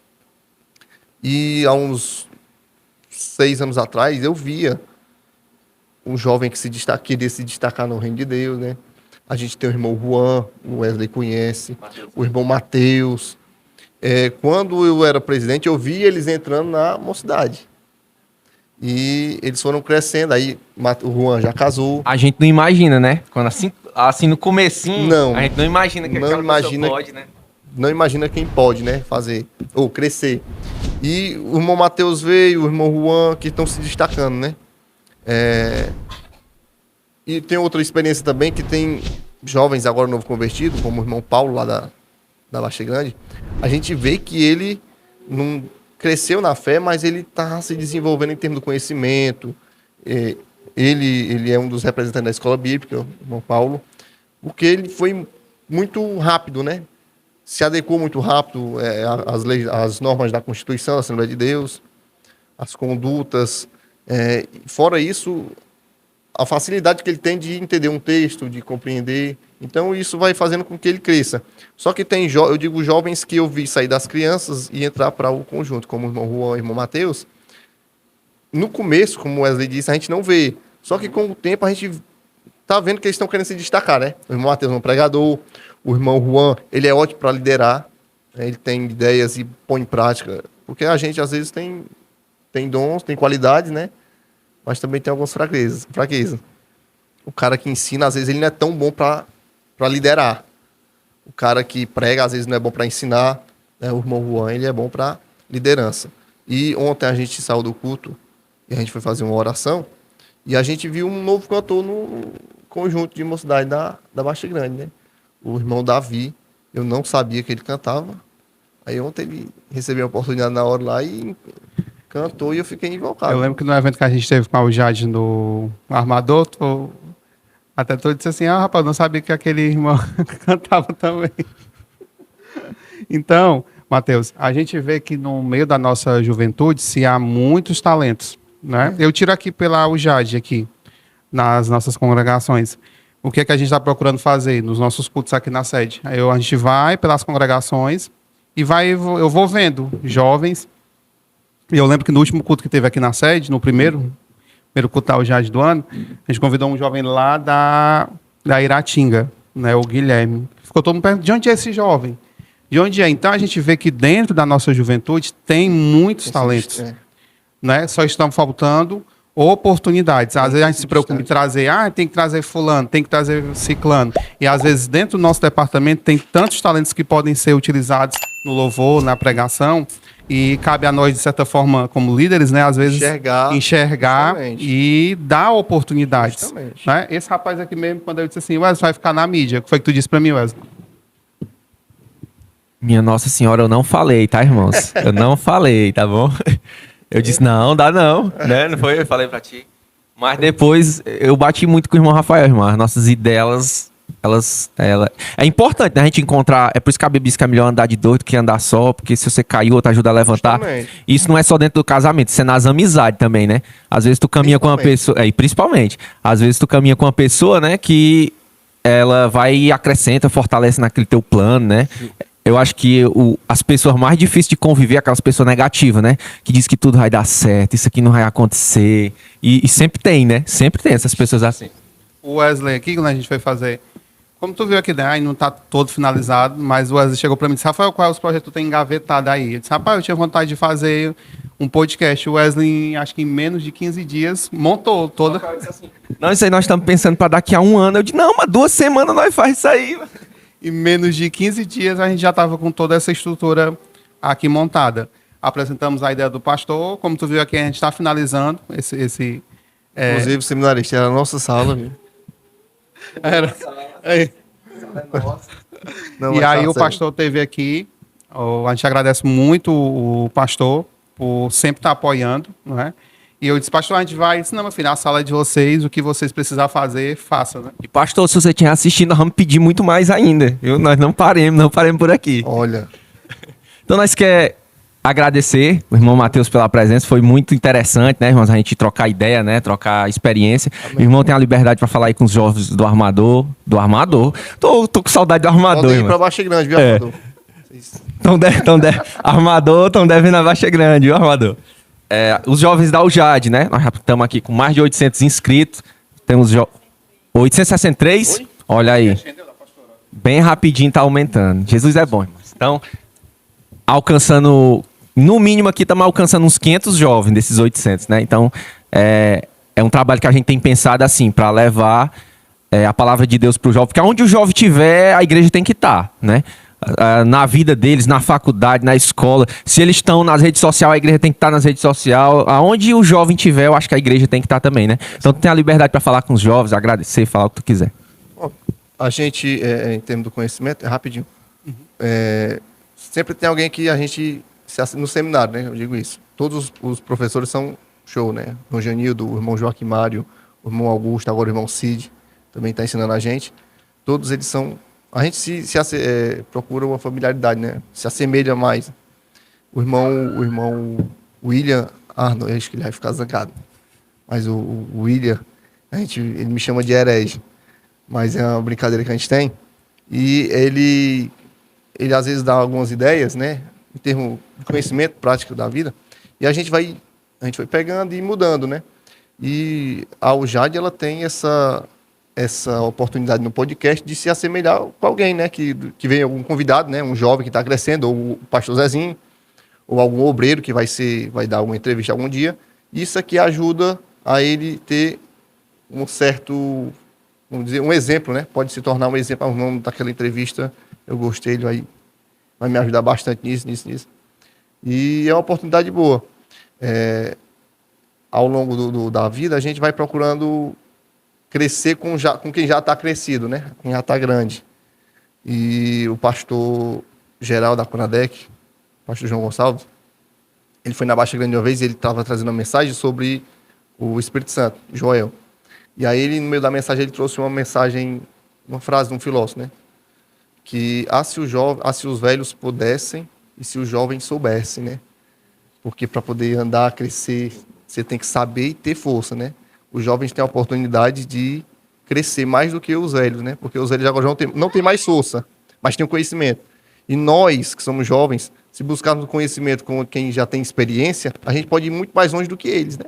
E há uns 6 anos atrás eu via um jovem que queria se destacar no reino de Deus, né? A gente tem o irmão Juan, o Wesley conhece, o irmão Mateus. Quando eu era presidente, eu vi eles entrando na mocidade. E eles foram crescendo. Aí o Juan já casou. A gente não imagina, né? Quando assim no comecinho, não, a gente não imagina que aquela pessoa pode, né? Não imagina quem pode, né? Fazer, ou crescer. E o irmão Mateus veio, o irmão Juan, que estão se destacando, né? E tem outra experiência também, que tem jovens agora novo convertido, como o irmão Paulo, lá da Baixa Grande. A gente vê que ele não cresceu na fé, mas ele está se desenvolvendo em termos do conhecimento. Ele é um dos representantes da escola bíblica, o irmão Paulo, porque ele foi muito rápido, né? Se adequou muito rápido às normas da Constituição, da Assembleia de Deus, as condutas. Fora isso, a facilidade que ele tem de entender um texto, de compreender. Então, isso vai fazendo com que ele cresça. Só que tem, eu digo, jovens que eu vi sair das crianças e entrar para o conjunto, como o irmão Juan e o irmão Mateus. No começo, como o Wesley disse, a gente não vê. Só que com o tempo a gente está vendo que eles estão querendo se destacar, né? O irmão Mateus é um pregador, o irmão Juan, ele é ótimo para liderar, né? Ele tem ideias e põe em prática. Porque a gente, às vezes, tem dons, tem qualidades, né? Mas também tem algumas fraquezas. O cara que ensina, às vezes, ele não é tão bom para liderar. O cara que prega, às vezes, não é bom para ensinar, né? O irmão Juan, ele é bom para liderança. E ontem a gente saiu do culto e a gente foi fazer uma oração e a gente viu um novo cantor no conjunto de mocidade da Baixa Grande, né? O irmão Davi. Eu não sabia que ele cantava. Aí ontem ele recebeu a oportunidade na hora lá e cantou e eu fiquei invocado. Eu lembro que no evento que a gente teve com a Jade no Armador, até tu disse assim, rapaz, não sabia que aquele irmão cantava também. Então, Mateus, a gente vê que no meio da nossa juventude se há muitos talentos, né? Eu tiro aqui pela UJAD, aqui, nas nossas congregações. O que é que a gente está procurando fazer nos nossos cultos aqui na sede? A gente vai pelas congregações e eu vou vendo jovens. E eu lembro que no último culto que teve aqui na sede, no primeiro culto da UJAD do ano, a gente convidou um jovem lá da Iratinga, né, o Guilherme. Ficou todo mundo perguntando, de onde é esse jovem? De onde é? Então a gente vê que dentro da nossa juventude tem muitos talentos. Né? Só estão faltando oportunidades. Às vezes a gente se preocupa em trazer, tem que trazer fulano, tem que trazer ciclano. E às vezes dentro do nosso departamento tem tantos talentos que podem ser utilizados no louvor, na pregação, E cabe a nós, de certa forma, como líderes, né? Às vezes enxergar Justamente. e dar oportunidades. Justamente. Né? Esse rapaz aqui mesmo, quando eu disse assim, Wesley, vai ficar na mídia. O que foi que tu disse pra mim, Wesley? Minha Nossa Senhora, eu não falei, tá, irmãos? Eu não falei, tá bom? Eu disse, não, dá não, né? Não foi? Eu falei pra ti. Mas depois eu bati muito com o irmão Rafael, irmão. As nossas ideias, é importante, né? A gente encontrar. É por isso que a Bíblia diz que é melhor andar de dois do que andar só, porque se você cair, outro ajuda a levantar. Justamente. Isso não é só dentro do casamento, isso é nas amizades também, né? Às vezes tu caminha com uma pessoa. E principalmente. Às vezes tu caminha com uma pessoa, né, que ela vai e acrescenta, fortalece naquele teu plano, né? Eu acho que as pessoas mais difíceis de conviver, aquelas pessoas negativas, né? Que diz que tudo vai dar certo, isso aqui não vai acontecer. E sempre tem, né? Sempre tem essas pessoas assim. O Wesley aqui, quando a gente foi fazer... Como tu viu aqui, né? Aí não tá todo finalizado, mas o Wesley chegou pra mim e disse, Rafael, quais os projetos que tu tem engavetado aí? Eu disse, rapaz, eu tinha vontade de fazer um podcast. O Wesley, acho que em menos de 15 dias, montou toda... Não, isso aí nós estamos pensando para daqui a um ano. Eu disse, não, mas 2 semanas nós faz isso aí. Em menos de 15 dias, a gente já estava com toda essa estrutura aqui montada. Apresentamos a ideia do pastor. Como tu viu aqui, a gente está finalizando esse Inclusive, o seminarista era a nossa sala, viu? Era. É. Não, E mas aí tá o certo. pastor teve aqui. A gente agradece muito o pastor por sempre estar apoiando, não é? E eu disse, pastor, a gente vai. Ele disse, não, meu filho, a sala é de vocês, o que vocês precisar fazer, faça, né? E pastor, se você estiver assistindo, nós vamos pedir muito mais ainda. Viu? Nós não paremos por aqui. Olha, Então nós quer agradecer o irmão Matheus pela presença. Foi muito interessante, né, irmãos? A gente trocar ideia, né? Trocar experiência. O irmão tem a liberdade para falar aí com os jovens do armador. Do armador. Tô com saudade do armador, pode ir irmão. pra Baixa Grande, viu, É. Armador? Armador, estão devendo a Baixa Grande, viu, Armador? Os jovens da UJAD, né? Nós já estamos aqui com mais de 800 inscritos. Temos 863? Oi? Olha aí. Bem rapidinho tá aumentando. Jesus é bom, irmãos. Então, alcançando... No mínimo aqui estamos alcançando uns 500 jovens desses 800, né? Então, é um trabalho que a gente tem pensado assim, para levar a palavra de Deus para o jovem. Porque onde o jovem estiver, a igreja tem que estar, né? Na vida deles, na faculdade, na escola. Se eles estão nas redes sociais, a igreja tem que estar nas redes sociais. Aonde o jovem estiver, eu acho que a igreja tem que estar também, né? Então, tu tem a liberdade para falar com os jovens, agradecer, falar o que tu quiser. Ó, a gente, em termos do conhecimento, é rapidinho. Sempre tem alguém que a gente... No seminário, né? Eu digo isso. Todos os professores são show, né? O irmão Janildo, o irmão Joaquim Mário, o irmão Augusto, agora o irmão Cid, também está ensinando a gente. Todos eles são... A gente procura uma familiaridade, né? Se assemelha mais. O irmão William Arnold, eu acho que ele vai ficar zangado. Mas o William, ele me chama de herege. Mas é uma brincadeira que a gente tem. E ele às vezes dá algumas ideias, né? Em termos de conhecimento prático da vida. E a gente vai pegando e mudando, né? E a UJAD, ela tem essa oportunidade no podcast de se assemelhar com alguém, né? Que vem algum convidado, né? Um jovem que está crescendo, ou o pastor Zezinho, ou algum obreiro que vai dar uma entrevista algum dia. Isso aqui ajuda a ele ter um certo, vamos dizer, um exemplo, né? Pode se tornar um exemplo. O nome daquela entrevista, eu gostei, ele vai me ajudar bastante nisso. E é uma oportunidade boa. Ao longo da vida, a gente vai procurando crescer com quem já está crescido, né? Quem já está grande. E o pastor geral da Conadec, o pastor João Gonçalves, ele foi na Baixa Grande uma vez e ele estava trazendo uma mensagem sobre o Espírito Santo, Joel. E aí ele, no meio da mensagem, ele trouxe uma frase de um filósofo, né? Que se os velhos pudessem e se os jovens soubessem, né? Porque para poder andar, crescer, você tem que saber e ter força, né? Os jovens têm a oportunidade de crescer mais do que os velhos, né? Porque os velhos agora não têm mais força, mas têm o conhecimento. E nós, que somos jovens, se buscarmos o conhecimento com quem já tem experiência, a gente pode ir muito mais longe do que eles, né?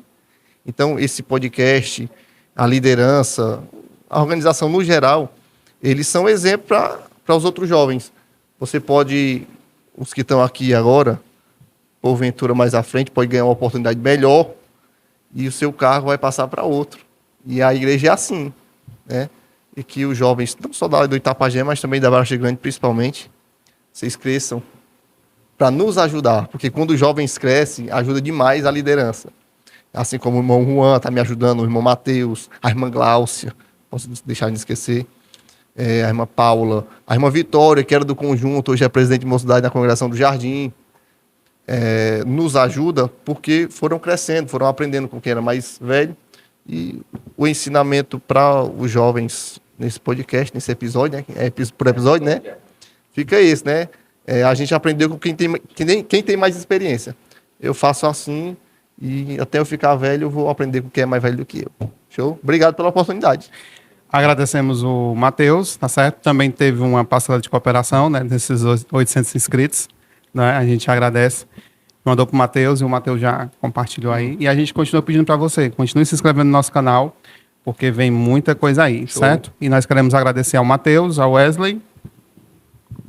Então, esse podcast, a liderança, a organização no geral, eles são exemplo para os outros jovens. Você pode, os que estão aqui agora, porventura mais à frente, pode ganhar uma oportunidade melhor e o seu cargo vai passar para outro. E a igreja é assim, né? E que os jovens, não só do Itapajé, mas também da Baixa Grande, principalmente, vocês cresçam para nos ajudar, porque quando os jovens crescem, ajuda demais a liderança. Assim como o irmão Juan está me ajudando, o irmão Matheus, a irmã Gláucia, posso deixar de esquecer, a irmã Paula, a irmã Vitória, que era do conjunto, hoje é presidente de mocidade da congregação do Jardim, nos ajuda porque foram crescendo, foram aprendendo com quem era mais velho, e o ensinamento para os jovens nesse podcast, nesse episódio, né? Por episódio, né? Fica isso, né? A gente aprendeu com quem tem mais experiência. Eu faço assim e até eu ficar velho eu vou aprender com quem é mais velho do que eu. Show? Obrigado pela oportunidade. Agradecemos o Matheus, tá certo? Também teve uma parcela de cooperação, né? Desses 800 inscritos, né? A gente agradece. Mandou para o Matheus e o Matheus já compartilhou aí. E a gente continua pedindo para você, continue se inscrevendo no nosso canal, porque vem muita coisa aí, show, certo? E nós queremos agradecer ao Matheus, ao Wesley,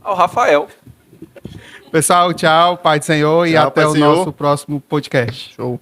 ao Rafael. Pessoal, tchau, Pai do Senhor, e tchau, até o nosso próximo podcast. Show.